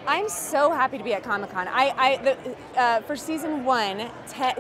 I'm so happy to be at Comic-Con. For season 1,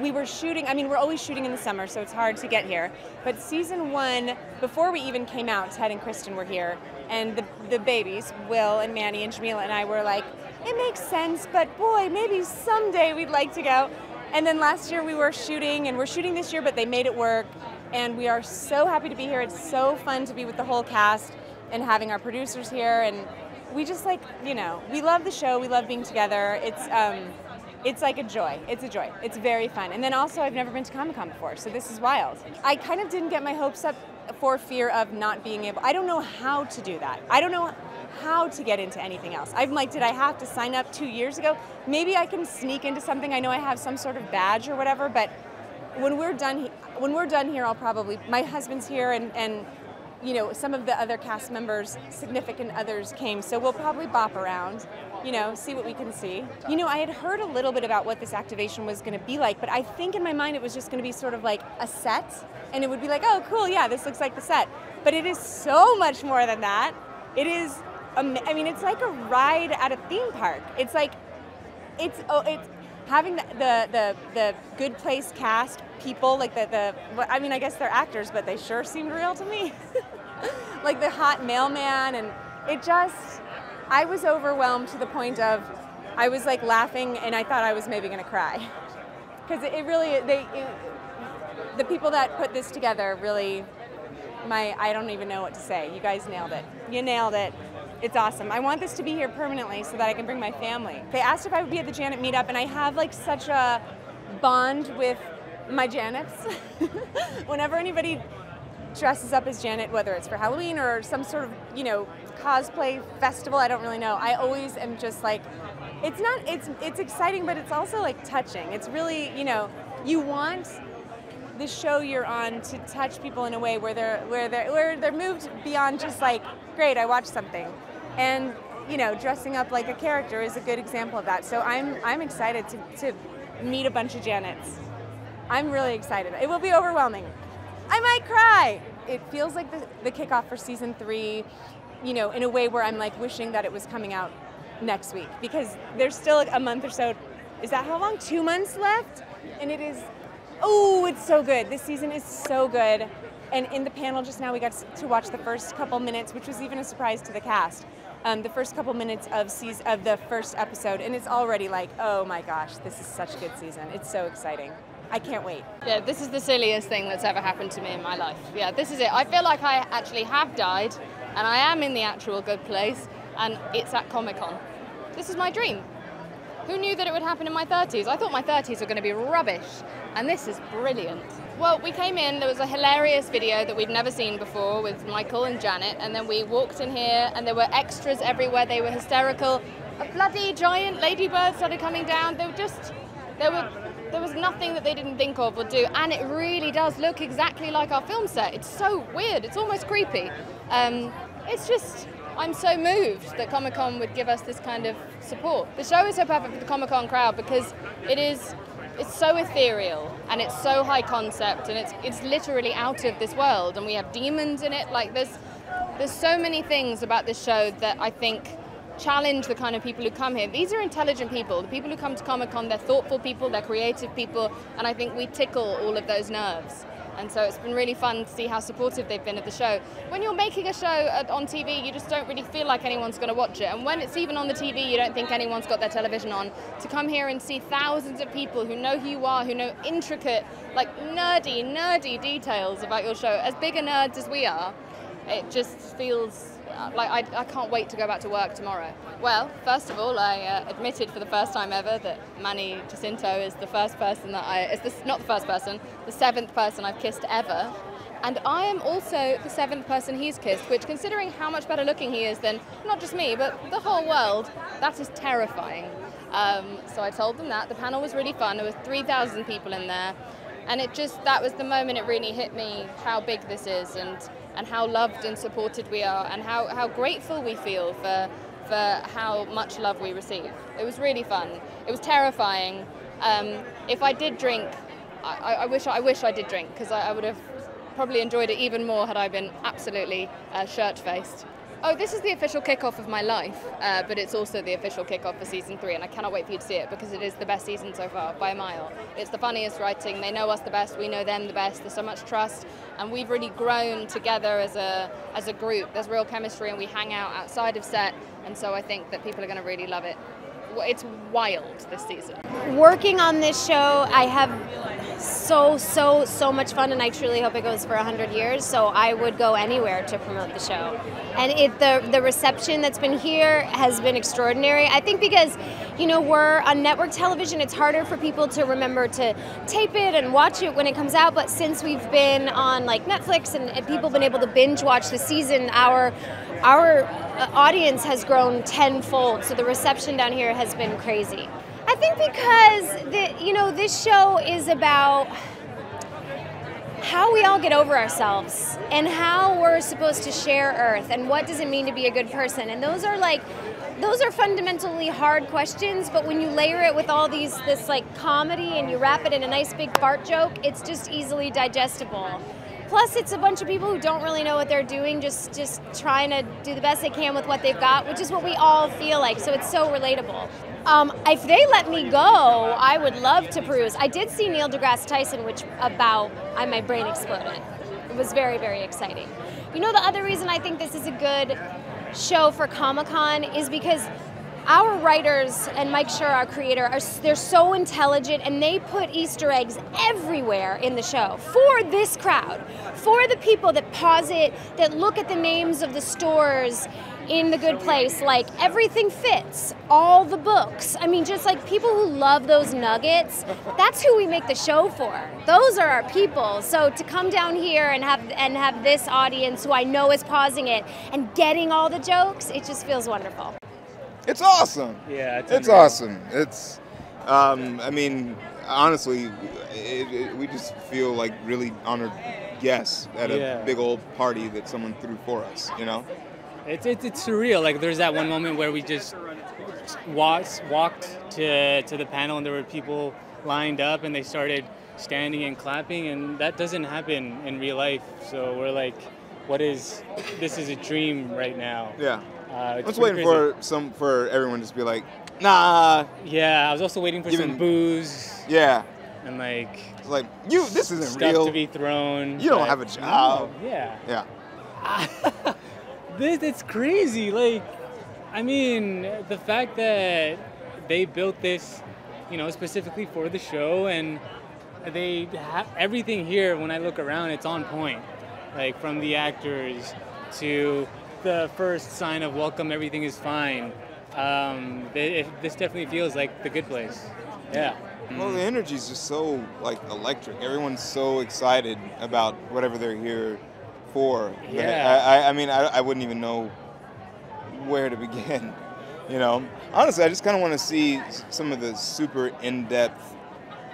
we were shooting, I mean, we're always shooting in the summer, so it's hard to get here. But season 1, before we even came out, Ted and Kristen were here, and the babies, Will and Manny and Jameela and I were like, it makes sense, but boy, maybe someday we'd like to go. And then last year we were shooting, and we're shooting this year, but they made it work. And we are so happy to be here. It's so fun to be with the whole cast and having our producers here. And we just like, you know, we love the show. We love being together. It's like a joy. It's a joy. It's very fun. And then also I've never been to Comic-Con before, so this is wild. I kind of didn't get my hopes up for fear of not being able, I don't know how to do that. I don't know how to get into anything else. I'm like, did I have to sign up 2 years ago? Maybe I can sneak into something. I know I have some sort of badge or whatever, but when we're done here, I'll probably, my husband's here and you know, some of the other cast members, significant others came, so we'll probably bop around, you know, see what we can see. You know, I had heard a little bit about what this activation was going to be like, but I think in my mind it was just going to be sort of like a set, and it would be like, oh, cool, yeah, this looks like the set. But it is so much more than that. It is, I mean, it's like a ride at a theme park. It's like, it's having the Good Place cast people, like I mean, I guess they're actors, but they sure seemed real to me. Like the hot mailman, and it just, I was overwhelmed to the point of, I was like laughing and I thought I was maybe gonna cry. Because it really, the people that put this together really, I don't even know what to say. You guys nailed it. You nailed it. It's awesome. I want this to be here permanently so that I can bring my family. They asked if I would be at the Janet meetup, and I have like such a bond with my Janets. Whenever anybody dresses up as Janet, whether it's for Halloween or some sort of, you know, cosplay festival, I don't really know. I always am just like, it's exciting, but it's also like touching. It's really, you know, you want the show you're on to touch people in a way where they're moved beyond just like, great, I watched something. And, you know, dressing up like a character is a good example of that. So I'm excited to meet a bunch of Janets. I'm really excited. It will be overwhelming. I might cry. It feels like the kickoff for season 3, you know, in a way where I'm like wishing that it was coming out next week, because there's still a month or so. Is that how long? 2 months left? And it is, oh, it's so good. This season is so good. And in the panel just now, we got to watch the first couple minutes, which was even a surprise to the cast. The first couple minutes of the first episode, and it's already like, oh my gosh, this is such a good season. It's so exciting. I can't wait. Yeah, this is the silliest thing that's ever happened to me in my life. Yeah, this is it. I feel like I actually have died, and I am in the actual good place, and it's at Comic-Con. This is my dream. Who knew that it would happen in my 30s? I thought my 30s were going to be rubbish, and this is brilliant. Well, we came in, there was a hilarious video that we'd never seen before with Michael and Janet, and then we walked in here, and there were extras everywhere. They were hysterical. A bloody giant ladybird started coming down. They were just, there was nothing that they didn't think of or do, and it really does look exactly like our film set. It's so weird. It's almost creepy. It's just, I'm so moved that Comic-Con would give us this kind of support. The show is so perfect for the Comic-Con crowd because it's so ethereal and it's so high concept, and it's literally out of this world, and we have demons in it. Like there's so many things about this show that I think challenge the kind of people who come here. These are intelligent people. The people who come to Comic-Con, they're thoughtful people, they're creative people, and I think we tickle all of those nerves. And so it's been really fun to see how supportive they've been of the show. When you're making a show on TV, you just don't really feel like anyone's going to watch it. And when it's even on the TV, you don't think anyone's got their television on. To come here and see thousands of people who know who you are, who know intricate, like nerdy details about your show, as big a nerds as we are, it just feels like I can't wait to go back to work tomorrow. Well, first of all, I admitted for the first time ever that Manny Jacinto is the first person that not the first person, the 7th person I've kissed ever. And I am also the 7th person he's kissed, which, considering how much better looking he is than not just me, but the whole world, that is terrifying. So I told them that. The panel was really fun. There was 3,000 people in there. And that was the moment it really hit me how big this is, and how loved and supported we are, and how grateful we feel for how much love we receive. It was really fun. It was terrifying. If I did drink, I wish I did drink, because I would have probably enjoyed it even more had I been absolutely shirt-faced. Oh, this is the official kickoff of my life, but it's also the official kickoff for season 3, and I cannot wait for you to see it because it is the best season so far by a mile. It's the funniest writing. They know us the best. We know them the best. There's so much trust, and we've really grown together as a group. There's real chemistry, and we hang out outside of set, and so I think that people are going to really love it. It's wild this season. Working on this show, I have so much fun, and I truly hope it goes for 100 years, so I would go anywhere to promote the show. And the reception that's been here has been extraordinary. I think because, you know, we're on network television, it's harder for people to remember to tape it and watch it when it comes out, but since we've been on like Netflix and people have been able to binge watch the season, our audience has grown tenfold, so the reception down here has been crazy. I think because this show is about how we all get over ourselves and how we're supposed to share Earth and what does it mean to be a good person. And those are fundamentally hard questions, but when you layer it with all this like comedy and you wrap it in a nice big fart joke, it's just easily digestible. Plus, it's a bunch of people who don't really know what they're doing, just trying to do the best they can with what they've got, which is what we all feel like, so it's so relatable. If they let me go, I would love to peruse. I did see Neil deGrasse Tyson, my brain exploded. It was very, very exciting. You know, the other reason I think this is a good show for Comic-Con is because our writers and Mike Schur, our creator, they're so intelligent, and they put Easter eggs everywhere in the show for this crowd, for the people that pause it, that look at the names of the stores in The Good Place, like everything fits, all the books. I mean, just like people who love those nuggets, that's who we make the show for. Those are our people. So to come down here and have this audience who I know is pausing it and getting all the jokes, it just feels wonderful. It's awesome. Yeah, it's awesome. It's, I mean, honestly, we just feel like really honored guests at a big old party that someone threw for us, you know? It's surreal. Like, there's that one moment where we just walked to the panel and there were people lined up and they started standing and clapping, and that doesn't happen in real life. So we're like, this is a dream right now. Yeah. I was waiting for everyone to just be like, nah. Yeah, I was also waiting for some booze. Yeah. And like, it's like, this isn't stuff real. To be thrown. You don't have a job. No, yeah. Yeah. It's crazy. Like, I mean, the fact that they built this, you know, specifically for the show, and they have everything here. When I look around, it's on point. Like, from the actors to the first sign of welcome, everything is fine. This definitely feels like The Good Place. Yeah. Well, the energy is just so like electric. Everyone's so excited about whatever they're here for. Yeah. I mean, I wouldn't even know where to begin. You know, honestly, I just kind of want to see some of the super in-depth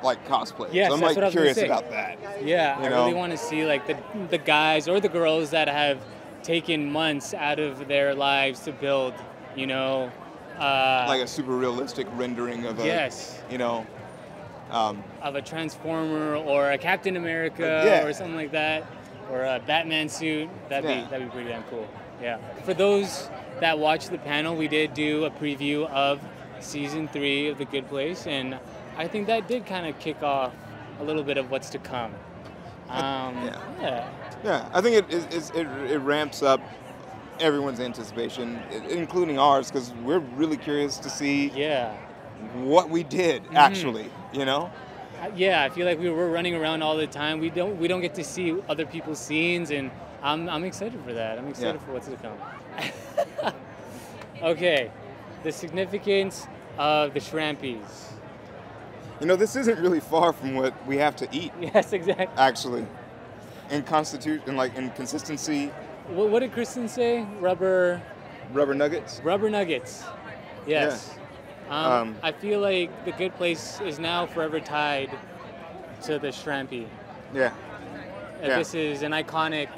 like cosplay. Yes, so I'm like curious about that. Yeah, I really want to see like the guys or the girls that have taken months out of their lives to build, you know, like a super realistic rendering of of a Transformer or a Captain America or something like that, or a Batman suit. That'd be pretty damn cool. Yeah. For those that watched the panel, we did do a preview of season 3 of The Good Place, and I think that did kind of kick off a little bit of what's to come. Yeah, I think it ramps up everyone's anticipation, including ours, because we're really curious to see what we did actually. You know? Yeah, I feel like we're running around all the time. We don't get to see other people's scenes, and I'm excited for that. I'm excited for what's to come. Okay, the significance of the Shrampies. You know, this isn't really far from what we have to eat. Yes, exactly. Actually, in consistency. What did Kristen say? Rubber nuggets. Rubber nuggets. Yes. Yeah. I feel like The Good Place is now forever tied to the Shrampy. Yeah. This is an iconic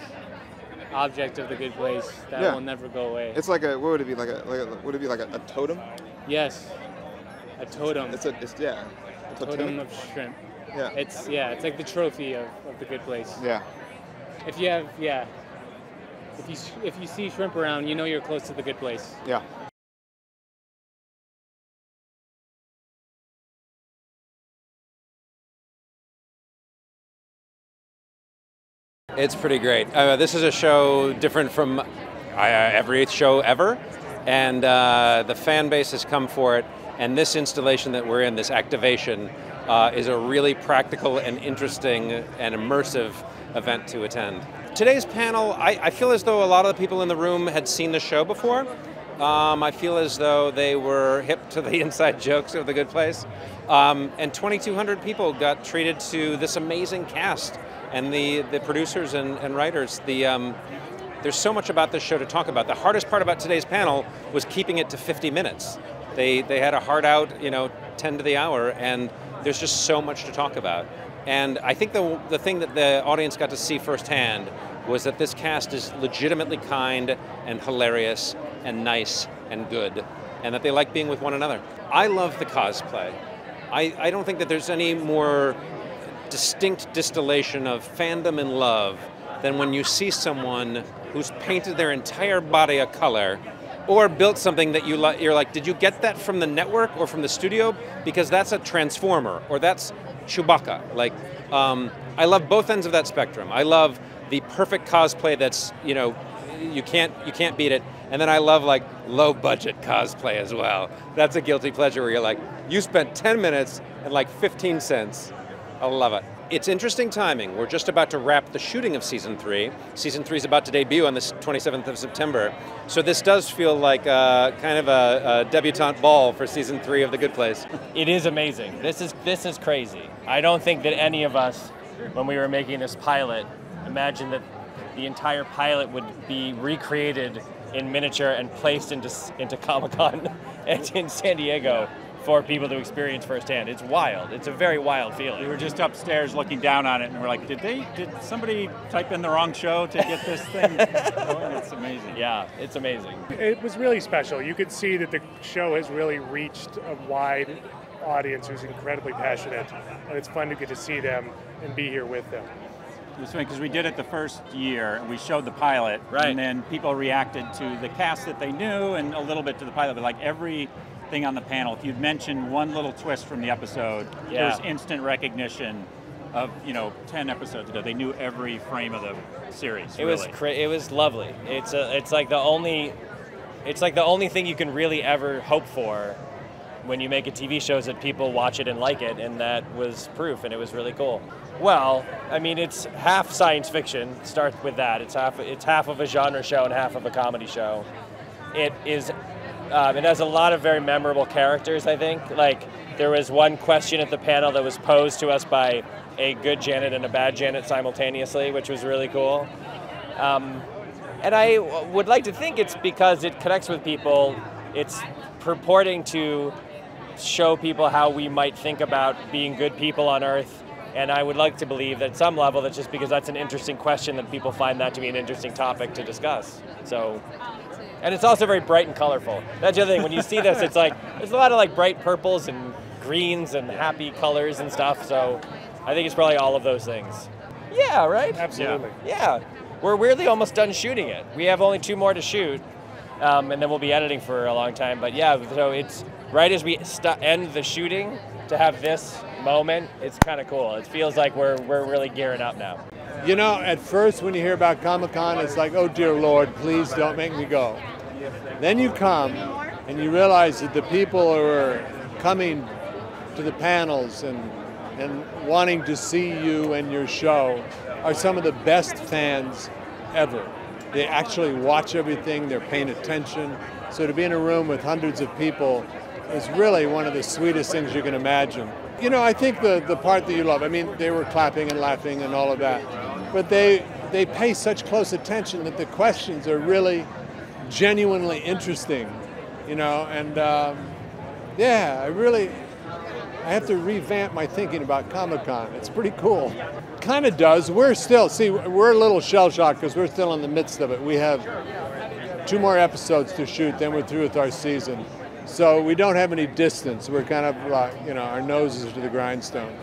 object of The Good Place that will never go away. It's like what would it be would it be like a totem? Yes. A totem. A totem of shrimp. Yeah. It's like the trophy of The Good Place. Yeah. If you have if you see shrimp around, you know you're close to the good place. Yeah. It's pretty great. This is a show different from every show ever, and the fan base has come for it. And this installation that we're in, this activation, is a really practical and interesting and immersive event to attend. Today's panel, I feel as though a lot of the people in the room had seen the show before. I feel as though they were hip to the inside jokes of The Good Place. And 2,200 people got treated to this amazing cast. And the producers and writers, there's so much about this show to talk about. The hardest part about today's panel was keeping it to 50 minutes. They had a hard out, 10 to the hour, and there's just so much to talk about. And I think the thing that the audience got to see firsthand was that this cast is legitimately kind and hilarious and nice and good, and that they like being with one another. I love the cosplay. I don't think that there's any more distinct distillation of fandom and love than when you see someone who's painted their entire body a color or built something that you're like, did you get that from the network or from the studio? Because that's a Transformer or that's Chewbacca. I love both ends of that spectrum. I love the perfect cosplay that's, you can't beat it. And then I love low budget cosplay as well. That's a guilty pleasure where you're like, you spent 10 minutes and 15 cents. I love it. It's interesting timing. We're just about to wrap the shooting of Season 3. Season 3 is about to debut on the 27th of September. So this does feel like kind of a debutante ball for Season 3 of The Good Place. It is amazing. This is crazy. I don't think that any of us, when we were making this pilot, imagined that the entire pilot would be recreated in miniature and placed into Comic-Con and in San Diego for people to experience firsthand. It's wild. It's a very wild feeling. We were just upstairs looking down on it, and we're like, did somebody type in the wrong show to get this thing going? It's amazing. Yeah, it's amazing. It was really special. You could see that the show has really reached a wide audience who's incredibly passionate, and it's fun to get to see them and be here with them. It was funny because we did it the first year, and we showed the pilot, right, and then people reacted to the cast that they knew and a little bit to the pilot, but every thing on the panel, if you'd mentioned one little twist from the episode, there was instant recognition of 10 episodes ago. They knew every frame of the series. It was lovely. It's like the only thing you can really ever hope for when you make a TV show is that people watch it and like it, and that was proof, and it was really cool. Well, I mean, it's half science fiction. Start with that. It's half of a genre show and half of a comedy show. It has a lot of very memorable characters, I think. There was one question at the panel that was posed to us by a good Janet and a bad Janet simultaneously, which was really cool. And I would like to think it's because it connects with people. It's purporting to show people how we might think about being good people on Earth. And I would like to believe that at some level that's just because that's an interesting question that people find that to be an interesting topic to discuss. And it's also very bright and colorful. That's the other thing. When you see this, it's there's a lot of bright purples and greens and happy colors and stuff. So I think it's probably all of those things. Yeah, right? Absolutely. Yeah. We're weirdly almost done shooting it. We have only 2 more to shoot, and then we'll be editing for a long time. But yeah, so it's right as we end the shooting to have this moment. It's kind of cool. It feels like we're really gearing up now. At first when you hear about Comic-Con, it's like, oh dear Lord, please don't make me go. Then you come and you realize that the people who are coming to the panels and wanting to see you and your show are some of the best fans ever. They actually watch everything, they're paying attention. So to be in a room with hundreds of people is really one of the sweetest things you can imagine. I think the part that you love, they were clapping and laughing and all of that, but they pay such close attention that the questions are really genuinely interesting, and I have to revamp my thinking about Comic-Con. It's pretty cool. Kind of does. We're a little shell-shocked because we're still in the midst of it. We have 2 more episodes to shoot, then we're through with our season. So we don't have any distance. We're kind of our noses to the grindstone.